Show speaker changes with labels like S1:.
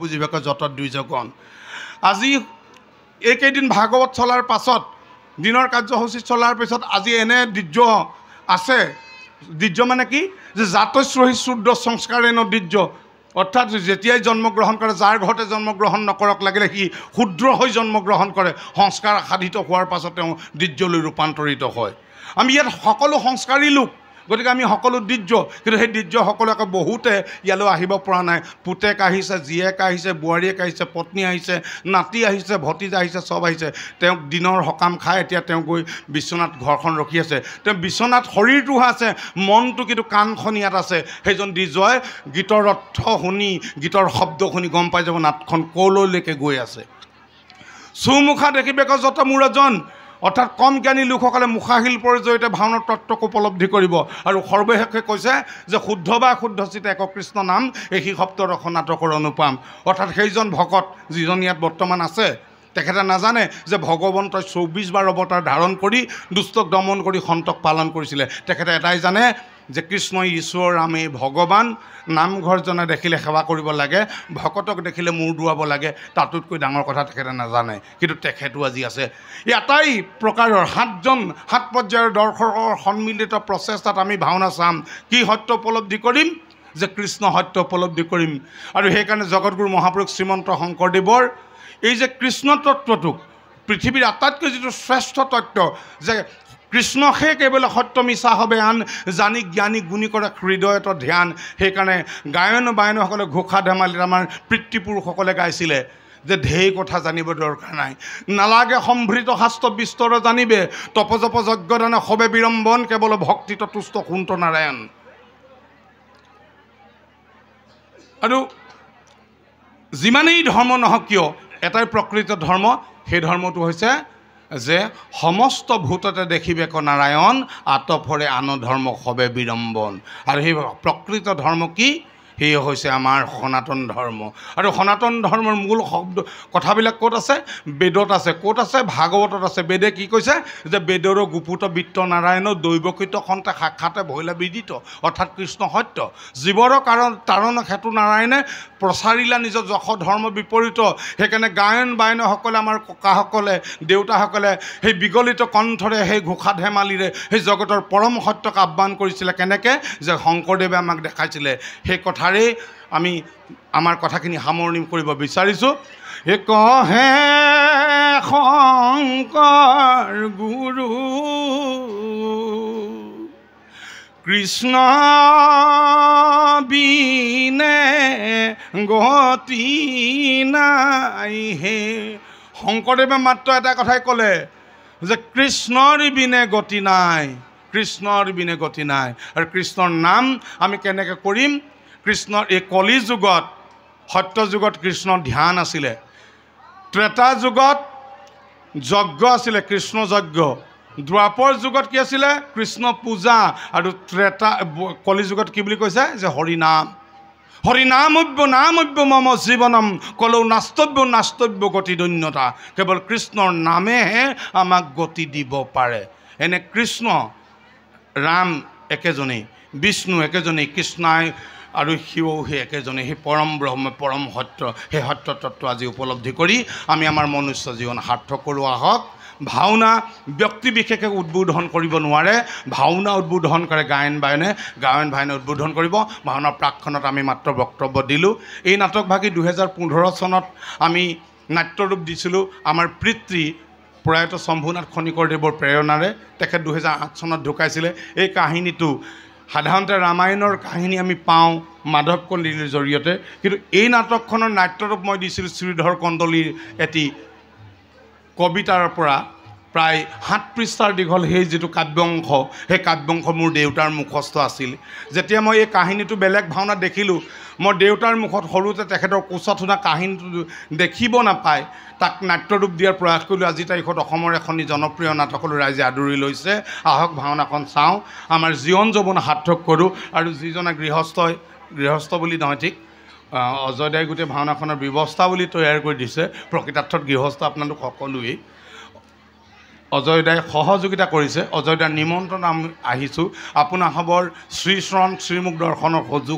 S1: বুজিবাকে যত দুইজগণ আজি এইকেইদিন ভাগৱত চলাৰ পাছত দিনৰ কাৰ্যসূচী চলাৰ পিছত আজি এনে দিৰ্য আছে দিৰ্য মানে কি যে জাতশ্ৰহী শুদ্ধ সংস্কাৰেণ দিৰ্য অৰ্থাৎ যেতিয়াই জন্মগ্ৰহণ কৰে যাৰ ঘৰতে জন্মগ্ৰহণ নকৰক লাগিলে সি ক্ষুদ্ৰ হৈ জন্মগ্ৰহণ কৰে সংস্কাৰ সাধিত হোৱাৰ পাছত তেওঁ দিৰ্যলৈ ৰূপান্তৰিত হয় আমি ইয়াত সকলো সংস্কাৰী লোক গতিকে আমি সকলো দিৰ্য কিন্তু সেই দিৰ্য সকলোকে বহুতে ইয়ালৈ আহিব পৰা নাই পুতেক আহিছে জীয়েক আহিছে বোৱাৰীয়েক আহিছে পত্নী আহিছে নাতি আহিছে ভতিজা আহিছে সব আহিছে তেওঁক দিনৰ সকাম খাই এতিয়া তেওঁ গৈ বিশ্বনাথ ঘৰখন ৰখি আছে তেওঁ বিশ্বনাথ শৰীৰটো আছে মনটো কিন্তু কাণখন ইয়াত আছে সেইজন দিৰ্যই গীতৰ অৰ্থ শুনি গীতৰ শব্দ শুনি গম পাই যাব নাটখন কলৈলৈকে গৈ আছে চুমুখা দেখিবেক যত মূৰজন অৰ্থাৎ কম জ্ঞানী লোকসকলে মুখাশিল্পৰ জৰিয়তে ভাওনাৰ তত্ত্বক উপলব্ধি কৰিব আৰু সৰ্বশেষে কৈছে যে শুদ্ধ বা শুদ্ধচিত এক কৃষ্ণ নাম এই সপ্তদশ নাটকৰ অনুপাম অৰ্থাৎ সেইজন ভকত যিজন ইয়াত বৰ্তমান আছে তেখেতে নাজানে যে ভগৱন্তই ২৪ বাৰ অৱতাৰ ধাৰণ কৰি দুষ্টক দমন কৰি সন্তক পালন কৰিছিলে তেখেতে এটাই জানে যে কৃষ্ণ ঈশ্বৰ ৰামে ভগৱান নামঘৰজনে দেখিলে সেৱা কৰিব লাগে ভকতক দেখিলে মূৰ দুৱাব লাগে তাতোতকৈ ডাঙৰ কথা তেখেতে নাজানে কিন্তু তেখেতো আজি আছে এটাই প্ৰকাৰৰ ৭ পৰ্যায়ৰ দৰ্শকৰ সন্মিলিত প্ৰচেষ্টাত আমি ভাওনা চাম কি সত্য উপলব্ধি কৰিম যে কৃষ্ণ সত্য উপলব্ধি কৰিম আৰু সেইকাৰণে জগতগুৰু মহাপুৰুষ শ্ৰীমন্ত শংকৰদেৱৰ এই যে কৃষ্ণ তত্ত্বটোক পৃথিৱীৰ আটাইতকৈ যিটো শ্ৰেষ্ঠ তত্ত্ব যে কৃষ্ণহে কেৱল সত্য মিছা হবে আন জানি জ্ঞানী গুণী কৰে হৃদয়ত ধ্যান সেইকাৰণে গায়ন বায়নসকলে ঘোষা ধেমালিত আমাৰ পিতৃপুৰুষসকলে গাইছিলে যে ঢেৰ কথা জানিব দৰকাৰ নাই নালাগে সম্ভৃত শাস্ত্ৰ বিস্তৰ জানিবে তপজপ যজ্ঞদানে সবে বিড়ম্বন কেৱল ভক্তিত তুষ্ট কুন্ত নাৰায়ণ আৰু যিমানেই ধৰ্ম নহওক কিয় এটাই প্ৰকৃত ধৰ্ম সেই ধৰ্মটো হৈছে যে সমস্ত ভূততে দেখিবেক নাৰায়ণ আতফৰে আন ধৰ্ম সবে বিড়ম্বন আৰু সেই প্ৰকৃত ধৰ্ম কি সেই হৈছে আমাৰ সনাতন ধৰ্ম আৰু সনাতন ধৰ্মৰ মূল শব্দ কথাবিলাক ক'ত আছে বেদত আছে ক'ত আছে ভাগৱতত আছে বেদে কি কৈছে যে বেদৰ গুপুত বিত্ত নাৰায়ণ দৈৱকৃত সন্তে সাক্ষাতে ভৈলা বিদিত অৰ্থাৎ কৃষ্ণ সত্য জীৱৰ কাৰণ তাৰণ হেতু নাৰায়ণে প্ৰচাৰিলা নিজৰ যশ ধৰ্ম বিপৰীত সেইকাৰণে গায়ন বায়নসকলে আমাৰ ককাসকলে দেউতাসকলে সেই বিগলিত কণ্ঠৰে সেই ঘোষা ধেমালিৰে সেই জগতৰ পৰম সত্যক আহ্বান কৰিছিলে কেনেকৈ যে শংকৰদেৱে আমাক দেখাইছিলে সেই কথাৰে আমি আমাৰ কথাখিনি সামৰণি কৰিব বিচাৰিছোঁ কহে শংকৰ গুৰু কৃষ্ণ বিনে গতি নাই হে শংকৰদেৱে মাত্ৰ এটা কথাই ক'লে যে কৃষ্ণৰ বিনে গতি নাই কৃষ্ণৰ বিনে গতি নাই আৰু কৃষ্ণৰ নাম আমি কেনেকৈ কৰিম কৃষ্ণৰ এই কলি যুগত সত্য যুগত কৃষ্ণৰ ধ্যান আছিলে ত্ৰেতা যুগত যজ্ঞ আছিলে কৃষ্ণ যজ্ঞ দ্বাপৰ যুগত কি আছিলে কৃষ্ণ পূজা আৰু ত্ৰেতা কলি যুগত কি বুলি কৈছে যে হৰিনাম হৰিনামব্য নামব্য মম জীৱনম কলৌ নাস্তব্য গতি দন্যতা কেৱল কৃষ্ণৰ নামেহে আমাক গতি দিব পাৰে এনে কৃষ্ণ ৰাম একেজনেই বিষ্ণু একেজনেই কৃষ্ণাই আৰু শিৱও সেই একেজনে সেই পৰম ব্ৰহ্ম পৰম সত্য সেই সত্য তত্ত্ব আজি উপলব্ধি কৰি আমি আমাৰ মনুষ্য জীৱন সাৰ্থক কৰোঁ আহক ভাওনা ব্যক্তি বিশেষে উদ্বোধন কৰিব নোৱাৰে ভাওনা উদ্বোধন কৰে গায়ন বায়নে উদ্বোধন কৰিব ভাওনাৰ প্ৰাকখনত আমি মাত্ৰ বক্তব্য দিলোঁ এই নাটকভাগী 2015 চনত আমি নাট্যৰূপ দিছিলোঁ আমাৰ পিতৃ প্ৰয়াত শম্ভুনাথ খনিকৰদেৱৰ প্ৰেৰণাৰে তেখেত 2008 চনত ঢুকাইছিলে এই কাহিনীটো সাধাৰণতে ৰামায়ণৰ কাহিনী আমি পাওঁ মাধৱ কন্দলীৰ জৰিয়তে কিন্তু এই নাটকখনৰ নাট্যৰূপ মই দিছিলোঁ শ্ৰীধৰ কন্দলীৰ এটি কবিতাৰ পৰা প্ৰায় 7 পৃষ্ঠাৰ দীঘল সেই যিটো কাব্যংশ সেই কাব্যংশ মোৰ দেউতাৰ মুখস্থ আছিল যেতিয়া মই এই কাহিনীটো বেলেগ ভাওনাত দেখিলোঁ মই দেউতাৰ মুখত সৰুতে তেখেতৰ কোচত শুনা কাহিনীটো দেখিব নাপায় তাক নাট্যৰূপ দিয়াৰ প্ৰয়াস কৰিলোঁ আজি তাৰিখত অসমৰ এখনি জনপ্ৰিয় নাটকলৈ ৰাইজে আদৰি লৈছে আহক ভাওনাখন চাওঁ আমাৰ জীৱন যৌৱন সাৰ্থক কৰোঁ আৰু যিজনে গৃহস্থ বুলি নহয় ঠিক অজয় দাই গোটেই ভাওনাখনৰ ব্যৱস্থা বুলি তৈয়াৰ কৰি দিছে প্ৰকৃতাৰ্থত গৃহস্থ আপোনালোক সকলোৱেই অজয় দাই সহযোগিতা কৰিছে অজয় দাৰ নিমন্ত্ৰণ আমি আহিছোঁ আপোনাৰ খবৰ শ্ৰীচৰণ শ্ৰীমুখ দৰ্শনৰ সুযোগ